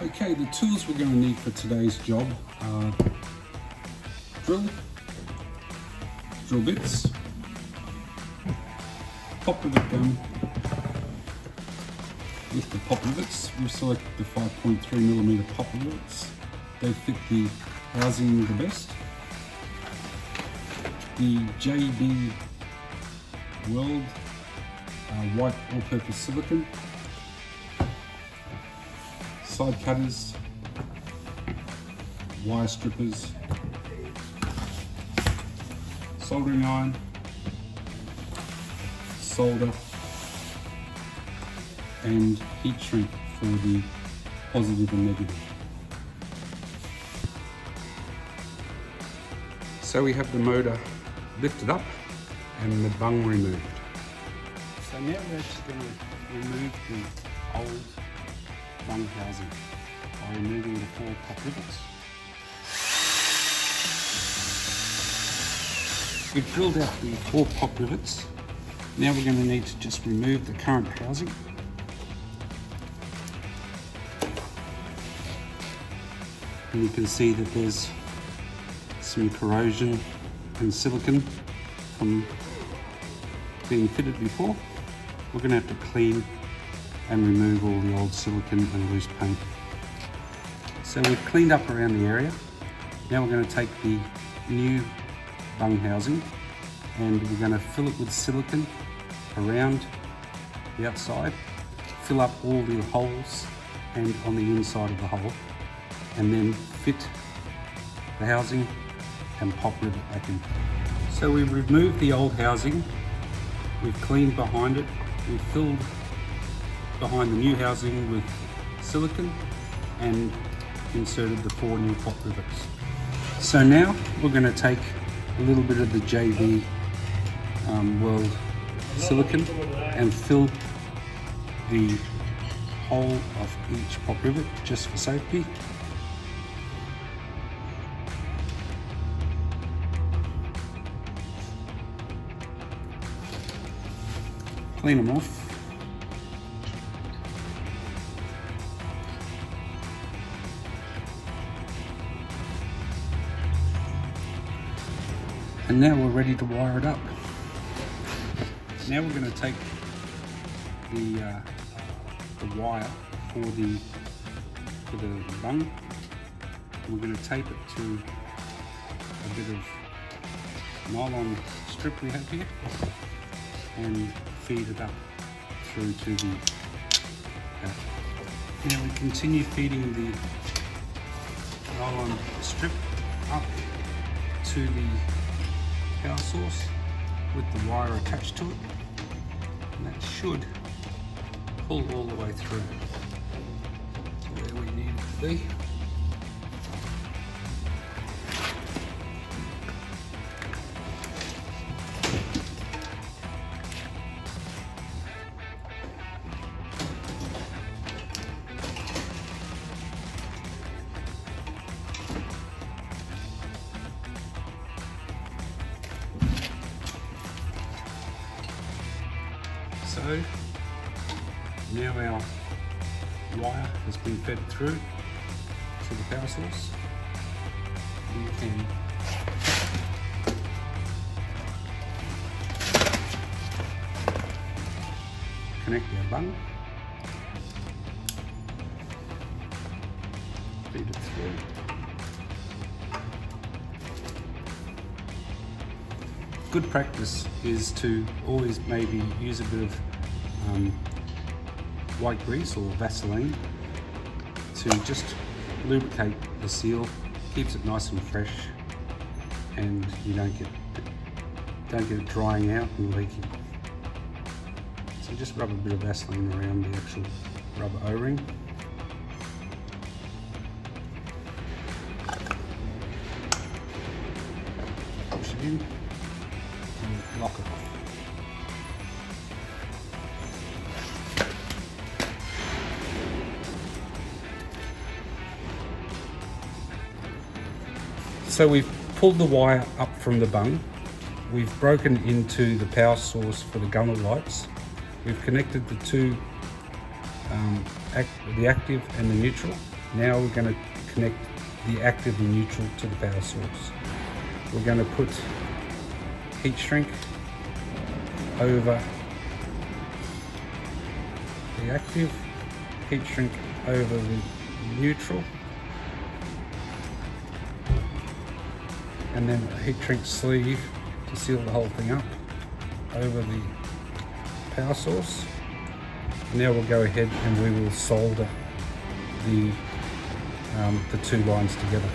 Okay, the tools we're going to need for today's job are drill bits, pop rivet gun. With the pop rivets, we've selected the 5.3mm pop rivets. They fit the housing the best. The JB Weld white all-purpose silicone. Side cutters, wire strippers, soldering iron, solder, and heat shrink for the positive and negative. So we have the motor lifted up and the bung removed. So now we're just going to remove the old bung housing by removing the 4 pop rivets. We've drilled out the 4 pop rivets. Now we're going to need to just remove the current housing. And you can see that there's some corrosion and silicone from being fitted before. We're going to have to clean and remove all the old silicone and loose paint. So we've cleaned up around the area. Now we're going to take the new bung housing and we're going to fill it with silicone around the outside, fill up all the holes and on the inside of the hole, and then fit the housing and pop rivet back in. So we've removed the old housing, we've cleaned behind it, we've filled behind the new housing with silicone and inserted the 4 new pop rivets. So now we're going to take a little bit of the JB Weld silicone and fill the hole of each pop rivet just for safety. Clean them off. And now we're ready to wire it up. Now we're going to take the wire for the bung. We're going to tape it to a bit of nylon strip we have here and feed it up through to the Now we continue feeding the nylon strip up to the power source with the wire attached to it, and that should pull all the way through to where we need it to be. So now our wire has been fed through to the power source. We can connect our bung, feed it through. Good practice is to always maybe use a bit of white grease or Vaseline to just lubricate the seal, keeps it nice and fresh, and you don't get it drying out and leaking. So just rub a bit of Vaseline around the actual rubber O-ring. Push it in and lock it off. So we've pulled the wire up from the bung, we've broken into the power source for the gunnel lights, we've connected the two, the active and the neutral. Now we're going to connect the active and neutral to the power source. We're going to put heat shrink over the active, heat shrink over the neutral, and then a heat shrink sleeve to seal the whole thing up over the power source. Now we'll go ahead and we will solder the two lines together.